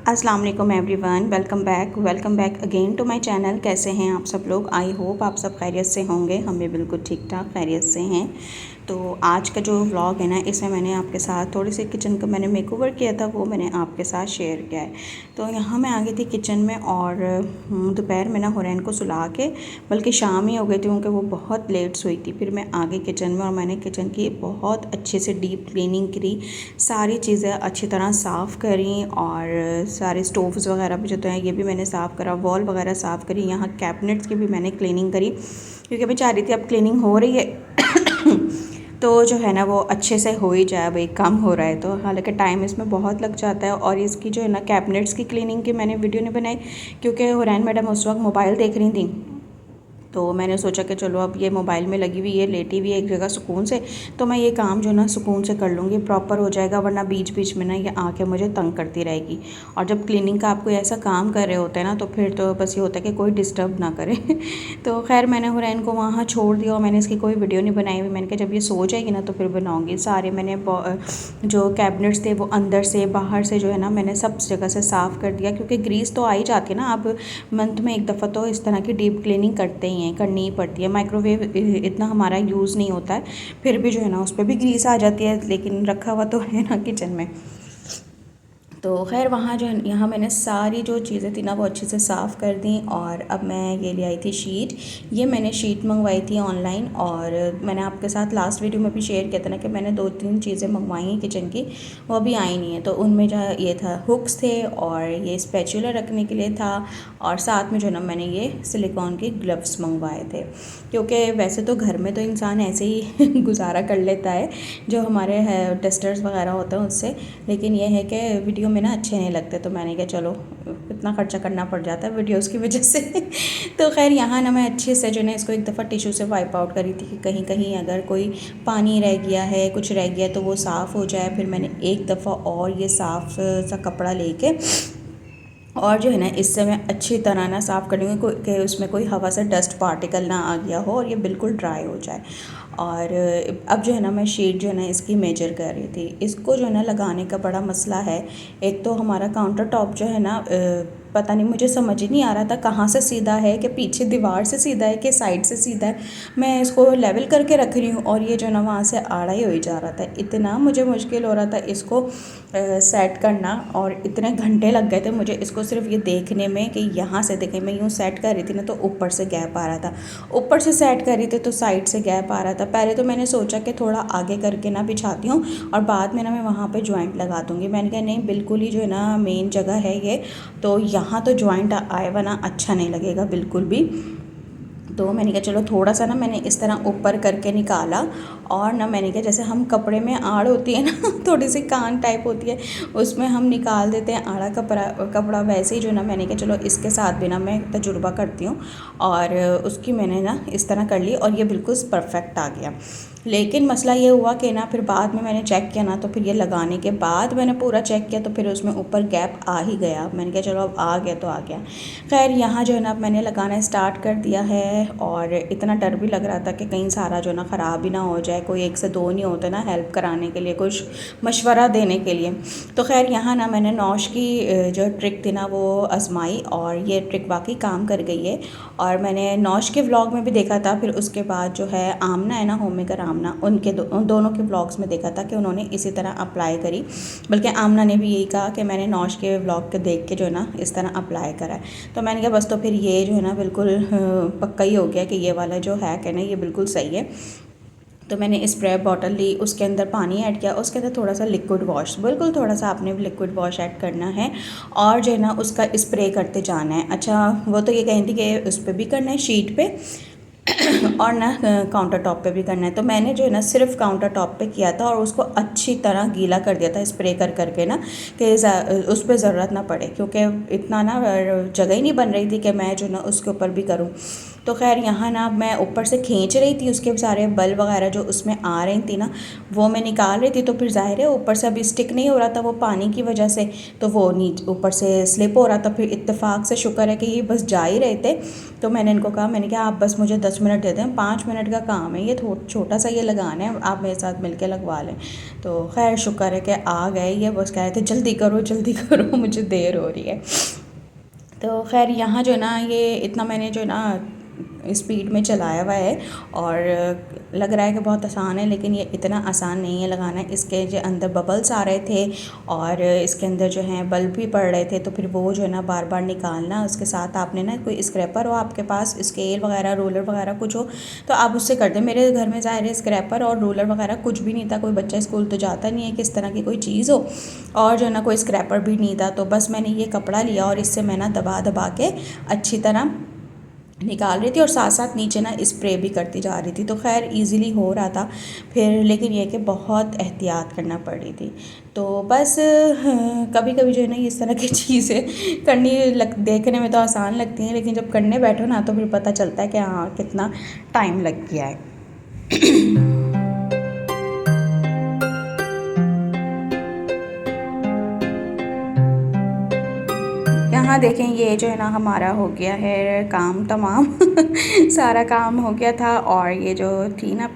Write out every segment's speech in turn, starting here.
अस्सलाम वालेकुम everyone, welcome back again to my channel. कैसे हैं आप सब लोग? आई होप आप सब खैरियत से होंगे। हम भी बिल्कुल ठीक ठाक खैरियत से हैं। तो आज का जो व्लॉग है ना, इसमें मैंने आपके साथ थोड़ी सी किचन का मैंने मेकओवर किया था, वो मैंने आपके साथ शेयर किया है। तो यहाँ मैं आ गई थी किचन में और दोपहर में ना हुरैन को सुला के, बल्कि शाम ही हो गई थी क्योंकि वो बहुत लेट सोई थी। फिर मैं आ गई किचन में और मैंने किचन की बहुत अच्छे से डीप क्लीनिंग करी, सारी चीज़ें अच्छी तरह साफ़ करी और सारे स्टोव्स वगैरह भी जो तो हैं ये भी मैंने साफ़ करा, वॉल वगैरह साफ़ करी, यहाँ कैबिनेट्स की भी मैंने क्लीनिंग करी क्योंकि मैं चाह रही थी अब क्लीनिंग हो रही है तो जो है ना वो अच्छे से हो ही जाए। भाई काम हो रहा है तो, हालांकि टाइम इसमें बहुत लग जाता है। और इसकी जो है ना कैबिनेट्स की क्लीनिंग की मैंने वीडियो नहीं बनाई क्योंकि हुरैन मैडम उस वक्त मोबाइल देख रही थी। तो मैंने सोचा कि चलो अब ये मोबाइल में लगी हुई है, लेटी हुई है एक जगह सुकून से, तो मैं ये काम जो ना सुकून से कर लूँगी, प्रॉपर हो जाएगा। वरना बीच बीच में ना ये आके मुझे तंग करती रहेगी। और जब क्लीनिंग का आप कोई ऐसा काम कर रहे होते हैं ना, तो फिर तो बस ये होता है कि कोई डिस्टर्ब ना करे तो खैर मैंने हुरैन को वहाँ छोड़ दिया और मैंने इसकी कोई वीडियो नहीं बनाई हुई। मैंने कहा जब ये सो जाएगी ना तो फिर बनाऊँगी। सारे मैंने जो कैबिनेट्स थे वो अंदर से बाहर से जो है ना मैंने सब जगह से साफ़ कर दिया, क्योंकि ग्रीस तो आ ही जाती है ना। आप मंथ में एक दफ़ा तो इस तरह की डीप क्लीनिंग करते ही हैं, करनी ही पड़ती है। माइक्रोवेव इतना हमारा यूज़ नहीं होता है, फिर भी जो है ना उस पर भी ग्रीस आ जाती है, लेकिन रखा हुआ तो है ना किचन में। तो खैर वहाँ जो यहाँ मैंने सारी जो चीज़ें थी ना वो अच्छे से साफ़ कर दी। और अब मैं ये ले आई थी शीट। ये मैंने शीट मंगवाई थी ऑनलाइन, और मैंने आपके साथ लास्ट वीडियो में भी शेयर किया था ना कि मैंने 2-3 चीज़ें मंगवाई हैं किचन की, वो अभी आई नहीं है। तो उनमें जो ये था हुक्स थे, और ये स्पैचुला रखने के लिए था, और साथ में जो ना मैंने ये सिलिकॉन के ग्लव्स मंगवाए थे। क्योंकि वैसे तो घर में तो इंसान ऐसे ही गुजारा कर लेता है जो हमारे डस्टर्स वगैरह होते हैं उससे, लेकिन ये है कि वीडियो में ना अच्छे नहीं लगते। तो मैंने कहा चलो इतना खर्चा करना पड़ जाता है वीडियोस की वजह से तो खैर यहाँ ना मैं अच्छे से जो है इसको एक दफ़ा टिश्यू से वाइप आउट करी थी कि कहीं कहीं अगर कोई पानी रह गया है, कुछ रह गया तो वो साफ़ हो जाए। फिर मैंने एक दफ़ा और ये साफ़ सा कपड़ा लेके और जो है ना इससे मैं अच्छी तरह ना साफ़ कर लूँगी कि उसमें कोई हवा से डस्ट पार्टिकल ना आ गया हो और ये बिल्कुल ड्राई हो जाए। और अब जो है ना मैं शीट जो है ना इसकी मेजर कर रही थी। इसको जो है ना लगाने का बड़ा मसला है। एक तो हमारा काउंटर टॉप जो है ना पता नहीं, मुझे समझ ही नहीं आ रहा था कहाँ से सीधा है, कि पीछे दीवार से सीधा है कि साइड से सीधा है। मैं इसको लेवल करके रख रही हूँ और ये जो ना वहाँ से आड़ा ही हो ही जा रहा था। इतना मुझे मुश्किल हो रहा था इसको सेट करना, और इतने घंटे लग गए थे मुझे इसको सिर्फ ये देखने में कि यहाँ से देखें। मैं यूँ सेट कर रही थी ना तो ऊपर से गैप आ रहा था, ऊपर से सेट कर रही थी तो साइड से गैप आ रहा था। पहले तो मैंने सोचा कि थोड़ा आगे करके ना बिछाती हूँ और बाद में ना मैं वहाँ पे जॉइंट लगा दूँगी। मैंने कहा नहीं, बिल्कुल ही जो है ना मेन जगह है ये, तो यहाँ तो जॉइंट आए वरना अच्छा नहीं लगेगा बिल्कुल भी। तो मैंने कहा चलो थोड़ा सा ना मैंने इस तरह ऊपर करके निकाला, और ना मैंने कहा जैसे हम कपड़े में आड़ होती है ना थोड़ी सी कान टाइप होती है, उसमें हम निकाल देते हैं आड़ा कपड़ा वैसे ही जो ना मैंने कहा चलो इसके साथ भी ना मैं तजुर्बा करती हूँ, और उसकी मैंने ना इस तरह कर ली और ये बिल्कुल परफेक्ट आ गया। लेकिन मसला ये हुआ कि ना फिर बाद में मैंने चेक किया ना, तो फिर ये लगाने के बाद मैंने पूरा चेक किया तो फिर उसमें ऊपर गैप आ ही गया। मैंने कहा चलो अब आ गया तो आ गया। खैर यहाँ जो है ना अब मैंने लगाना स्टार्ट कर दिया है, और इतना डर भी लग रहा था कि कहीं सारा जो ना ख़राब ही ना हो जाए। कोई एक से दो नहीं होते ना हेल्प कराने के लिए, कुछ मशवरा देने के लिए। तो खैर यहाँ ना मैंने नौश की जो ट्रिक थी ना वो आजमाई, और ये ट्रिक वाकई काम कर गई है। और मैंने नौश के व्लॉग में भी देखा था, फिर उसके बाद जो है आमना है ना, होम मेकर आमना, उनके दोनों के व्लॉग्स में देखा था कि उन्होंने इसी तरह अप्लाई करी। बल्कि आमना ने भी यही कहा कि मैंने नौश के व्लॉग के देख के जो है ना इस तरह अप्लाई करा है। तो मैंने कहा बस तो फिर ये जो है ना बिल्कुल पक्का ही हो गया कि ये वाला जो हैक है ना ये बिल्कुल सही है। तो मैंने स्प्रे बॉटल ली, उसके अंदर पानी ऐड किया, उसके अंदर थोड़ा सा लिक्विड वॉश, बिल्कुल थोड़ा सा आपने लिक्विड वॉश ऐड करना है, और जो है ना उसका स्प्रे करते जाना है। अच्छा वो तो ये कही थी कि उस पर भी करना है शीट पे और ना काउंटर टॉप पे भी करना है। तो मैंने जो है ना सिर्फ काउंटर टॉप पे किया था, और उसको अच्छी तरह गीला कर दिया था स्प्रे कर करके ना, कि उस पर ज़रूरत ना पड़े, क्योंकि इतना ना जगह ही नहीं बन रही थी कि मैं जो ना उसके ऊपर भी करूँ। तो खैर यहाँ ना मैं ऊपर से खींच रही थी, उसके सारे बल वगैरह जो उसमें आ रही थी ना वो मैं निकाल रही थी। तो फिर ज़ाहिर है ऊपर से अभी स्टिक नहीं हो रहा था वो पानी की वजह से, तो वो नीचे ऊपर से स्लिप हो रहा था। फिर इत्तेफाक से शुक्र है कि ये बस जा ही रहे थे, तो मैंने इनको कहा, मैंने कहा आप बस मुझे 10 मिनट दे दें, 5 मिनट का काम है, ये छोटा सा ये लगाना है, आप मेरे साथ मिल लगवा लें। तो खैर शुक्र है कि आ गए। ये बस कह रहे थे जल्दी करो मुझे देर हो रही है। तो खैर यहाँ जो है ना ये इतना मैंने जो है ना स्पीड में चलाया हुआ है और लग रहा है कि बहुत आसान है, लेकिन ये इतना आसान नहीं है लगाना। इसके जो अंदर बबल्स आ रहे थे और इसके अंदर जो है बल्ब भी पड़ रहे थे, तो फिर वो जो है ना बार बार निकालना। उसके साथ आपने ना कोई स्क्रैपर हो आपके पास, स्केल वगैरह रोलर वगैरह कुछ हो तो आप उससे कर दें। मेरे घर में ज़ाहिर है स्क्रैपर और रोलर वगैरह कुछ भी नहीं था, कोई बच्चा स्कूल तो जाता नहीं है कि इस तरह की कोई चीज़ हो, और जो है ना कोई स्क्रैपर भी नहीं था। तो बस मैंने ये कपड़ा लिया और इससे मैं ना दबा दबा के अच्छी तरह निकाल रही थी और साथ साथ नीचे ना स्प्रे भी करती जा रही थी। तो खैर इजीली हो रहा था फिर, लेकिन ये कि बहुत एहतियात करना पड़ रही थी। तो बस कभी कभी जो है ना इस तरह की चीज़ें देखने में तो आसान लगती हैं, लेकिन जब करने बैठो ना तो फिर पता चलता है कि हाँ कितना टाइम लग गया है। यहाँ देखें ये जो है ना हमारा हो गया है काम तमाम सारा काम हो गया था और ये जो थी ना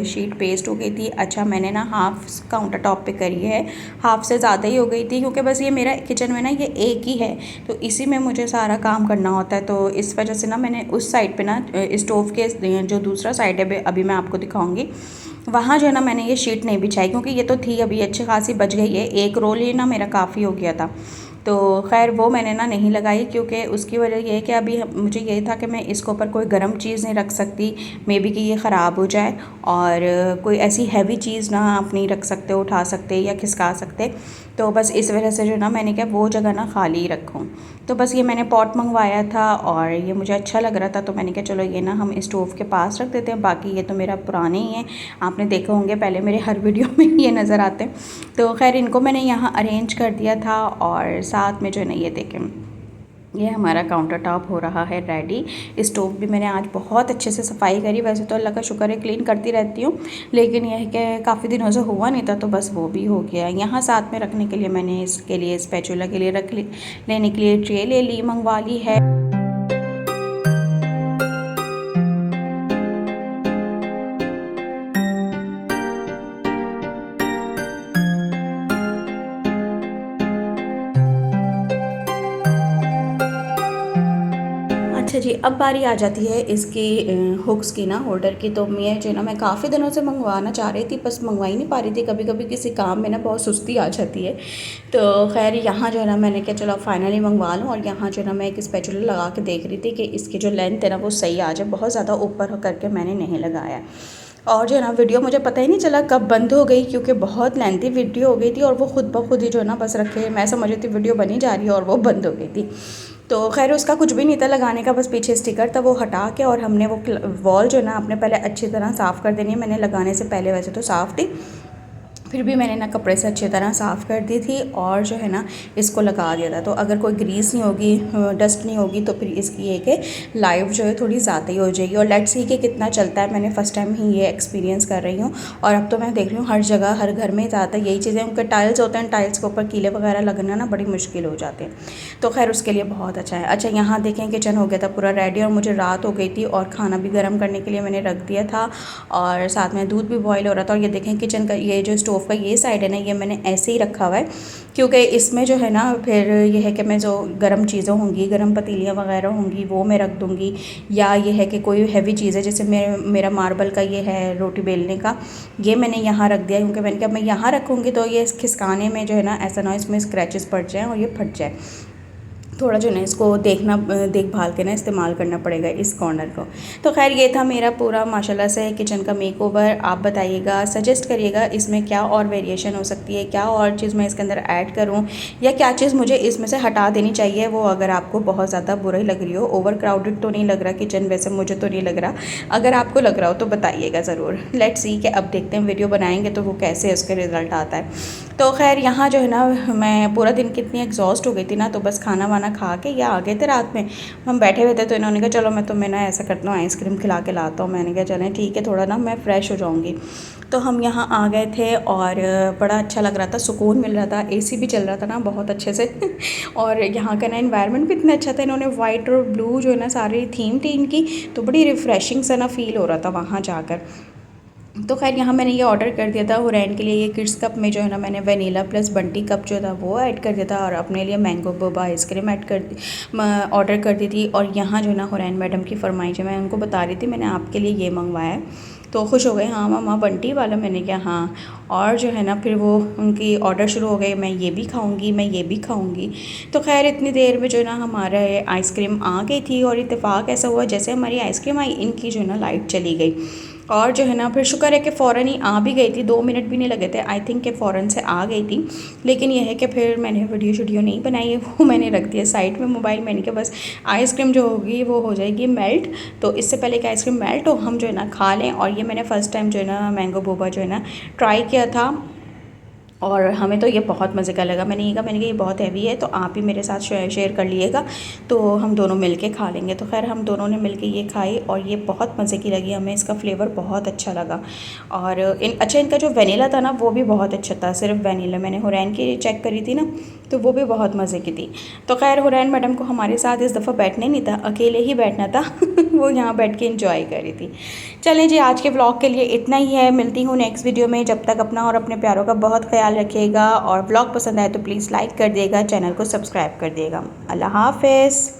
शीट पेस्ट हो गई थी। अच्छा मैंने ना हाफ़ काउंटर टॉप पे करी है, हाफ़ से ज़्यादा ही हो गई थी क्योंकि बस ये मेरा किचन में ना ये एक ही है, तो इसी में मुझे सारा काम करना होता है। तो इस वजह से ना मैंने उस साइड पे ना स्टोव के जो दूसरा साइड है अभी मैं आपको दिखाऊँगी, वहाँ जो है ना मैंने ये शीट नहीं बिछाई क्योंकि ये तो थी अभी अच्छी खासी बच गई है। एक रोल ही ना मेरा काफ़ी हो गया था, तो खैर वो मैंने ना नहीं लगाई क्योंकि उसकी वजह ये है कि अभी मुझे ये था कि मैं इसके ऊपर कोई गर्म चीज़ नहीं रख सकती, मे बी कि ये ख़राब हो जाए, और कोई ऐसी हैवी चीज़ ना आप नहीं रख सकते, उठा सकते या खिसका सकते। तो बस इस वजह से जो ना मैंने क्या वो जगह ना खाली रखूँ। तो बस ये मैंने पॉट मंगवाया था और ये मुझे अच्छा लग रहा था, तो मैंने कहा चलो ये ना हम स्टोव के पास रख देते हैं। बाकी ये तो मेरा पुराने ही है, आपने देखे होंगे पहले मेरे हर वीडियो में ये नज़र आते हैं। तो खैर इनको मैंने यहाँ अरेंज कर दिया था और साथ में जो है ना ये देखें ये हमारा काउंटर टॉप हो रहा है रेडी। स्टोव भी मैंने आज बहुत अच्छे से सफाई करी, वैसे तो अल्लाह का शुक्र है क्लीन करती रहती हूँ, लेकिन यह है कि काफ़ी दिनों से हुआ नहीं था, तो बस वो भी हो गया। यहाँ साथ में रखने के लिए मैंने इसके लिए स्पैचुला के लिए लेने के लिए ट्रे ले ली, मंगवा ली है। अच्छा जी, अब बारी आ जाती है इसकी हुक्स की ना, होल्डर की। तो मैं जो है ना मैं काफ़ी दिनों से मंगवाना चाह रही थी, बस मंगवा ही नहीं पा रही थी। कभी कभी किसी काम में ना बहुत सुस्ती आ जाती है। तो खैर यहाँ जो है ना मैंने क्या चलो फाइनली मंगवा लूँ। और यहाँ जो है ना मैं एक स्पैचुला लगा के देख रही थी कि इसकी जो लेंथ है ना वो सही आ जाए, बहुत ज़्यादा ऊपर करके मैंने नहीं लगाया। और जो है ना वीडियो मुझे पता ही नहीं चला कब बंद हो गई, क्योंकि बहुत लेंथी वीडियो हो गई थी और वो खुद ब खुद ही जो है ना बस रखे, मैं समझ रही थी वीडियो बनी जा रही है और वो बंद हो गई थी। तो खैर उसका कुछ भी नहीं था लगाने का, बस पीछे स्टिकर था वो हटा के और हमने वो वॉल जो है ना आपने पहले अच्छी तरह साफ़ कर देनी है। मैंने लगाने से पहले वैसे तो साफ़ थी, फिर भी मैंने ना कपड़े से अच्छी तरह साफ़ कर दी थी और जो है ना इसको लगा दिया था। तो अगर कोई ग्रीस नहीं होगी, डस्ट नहीं होगी, तो फिर इसकी एक लाइफ जो है थोड़ी ज़्यादा ही हो जाएगी। और लेट्स सी कि कितना चलता है, मैंने फ़र्स्ट टाइम ही ये एक्सपीरियंस कर रही हूँ। और अब तो मैं देख रही हूँ हर जगह हर घर में ज़्यादा यही चीज़ें, उनके टाइल्स होते हैं, टाइल्स के ऊपर कीले वगैरह लगना ना बड़ी मुश्किल हो जाते हैं। तो खैर उसके लिए बहुत अच्छा है। अच्छा यहाँ देखें किचन हो गया था पूरा रेडी और मुझे रात हो गई थी और खाना भी गर्म करने के लिए मैंने रख दिया था और साथ में दूध भी बॉयल हो रहा था। और ये देखें किचन का ये जो स्टोव का ये साइड है ना ये मैंने ऐसे ही रखा हुआ है, क्योंकि इसमें जो है ना फिर ये है कि मैं जो गर्म चीज़ें होंगी, गर्म पतीलियाँ वगैरह होंगी वो मैं रख दूँगी, या ये है कि कोई हैवी चीज़ है जैसे मेरा मार्बल का ये है रोटी बेलने का, ये मैंने यहाँ रख दिया क्योंकि मैंने कहा मैं यहाँ रखूँगी तो ये खिसकाने में जो है ना ऐसा ना इसमें स्क्रैचेस पड़ जाएँ और ये फट जाए। थोड़ा जो है ना इसको देखभाल के ना इस्तेमाल करना पड़ेगा इस कॉर्नर को। तो खैर ये था मेरा पूरा माशाल्लाह से किचन का मेकओवर। आप बताइएगा, सजेस्ट करिएगा इसमें क्या और वेरिएशन हो सकती है, क्या और चीज़ मैं इसके अंदर ऐड करूं, या क्या चीज़ मुझे इसमें से हटा देनी चाहिए। वो अगर आपको बहुत ज़्यादा बुरी लग रही हो, ओवर क्राउडेड तो नहीं लग रहा किचन, वैसे मुझे तो नहीं लग रहा, अगर आपको लग रहा हो तो बताइएगा ज़रूर। लेट्स सी कि अब देखते हैं वीडियो बनाएंगे तो वो कैसे उसके रिज़ल्ट आता है। तो खैर यहाँ जो है ना, मैं पूरा दिन कितनी एग्जॉस्ट हो गई थी ना, तो बस खाना वाना खा के ये आ गए थे रात में। हम बैठे हुए थे तो इन्होंने कहा चलो मैं तुम्हें ना ऐसा करता हूँ, आइसक्रीम खिला के लाता हूँ। मैंने कहा चलें ठीक है, थोड़ा ना मैं फ़्रेश हो जाऊँगी। तो हम यहाँ आ गए थे और बड़ा अच्छा लग रहा था, सुकून मिल रहा था, एसी भी चल रहा था ना बहुत अच्छे से और यहाँ का ना एनवायरनमेंट भी इतना अच्छा था। इन्होंने वाइट और ब्लू जो है ना सारी थीम थी इनकी, तो बड़ी रिफ़्रेशिंग सा ना फ़ील हो रहा था वहाँ जाकर। तो खैर यहाँ मैंने ये ऑर्डर कर दिया था हुरैन के लिए। ये किड्स कप में जो है ना मैंने वनीला प्लस बंटी कप जो था वो ऐड कर दिया था, और अपने लिए मैंगो बोबा आइसक्रीम ऑर्डर कर दी थी। और यहाँ जो है ना हुरैन मैडम की फरमाइश है, मैं उनको बता रही थी मैंने आपके लिए ये मंगवाया है, तो खुश हो गए, हाँ मामा बंटी वाला। मैंने कहा हाँ। और जो है ना फिर वो उनकी ऑर्डर शुरू हो गए, मैं ये भी खाऊंगी, मैं ये भी खाऊंगी। तो खैर इतनी देर में जो है ना हमारा आइसक्रीम आ गई थी, और इत्तेफाक ऐसा हुआ जैसे हमारी आइसक्रीम आई इनकी जो है ना लाइट चली गई। और जो है ना फिर शुक्र है कि फ़ौरन ही आ भी गई थी, 2 मिनट भी नहीं लगे थे, आई थिंक कि फ़ौरन से आ गई थी। लेकिन यह है कि फिर मैंने वीडियो नहीं बनाई है, वो मैंने रख दिया साइड में मोबाइल। मैंने कहा बस आइसक्रीम जो होगी वो हो जाएगी मेल्ट, तो इससे पहले कि आइसक्रीम मेल्ट हो हम जो है ना खा लें। और ये मैंने फ़र्स्ट टाइम जो है ना मैंगो बोबा जो है ना ट्राई किया था, और हमें तो ये बहुत मज़े का लगा। मैंने कहा ये बहुत हैवी है, तो आप ही मेरे साथ शेयर कर लीजिएगा, तो हम दोनों मिलके खा लेंगे। तो खैर हम दोनों ने मिलके ये खाई, और ये बहुत मज़े की लगी हमें, इसका फ्लेवर बहुत अच्छा लगा। और इनका जो वनीला था ना वो भी बहुत अच्छा था, सिर्फ वनीला। मैंने हुरैन की चेक करी थी ना, तो वो भी बहुत मज़े की थी। तो खैर हुरैन मैडम को हमारे साथ इस दफ़ा बैठना ही नहीं था, अकेले ही बैठना था वो यहाँ बैठ के इंजॉय कर रही थी। चलें जी, आज के व्लॉग के लिए इतना ही है, मिलती हूँ नेक्स्ट वीडियो में। जब तक अपना और अपने प्यारों का बहुत ख्याल रखिएगा, और व्लॉग पसंद आए तो प्लीज़ लाइक कर दिएगा, चैनल को सब्सक्राइब कर दिएगा। अल्लाह हाफ़िज़।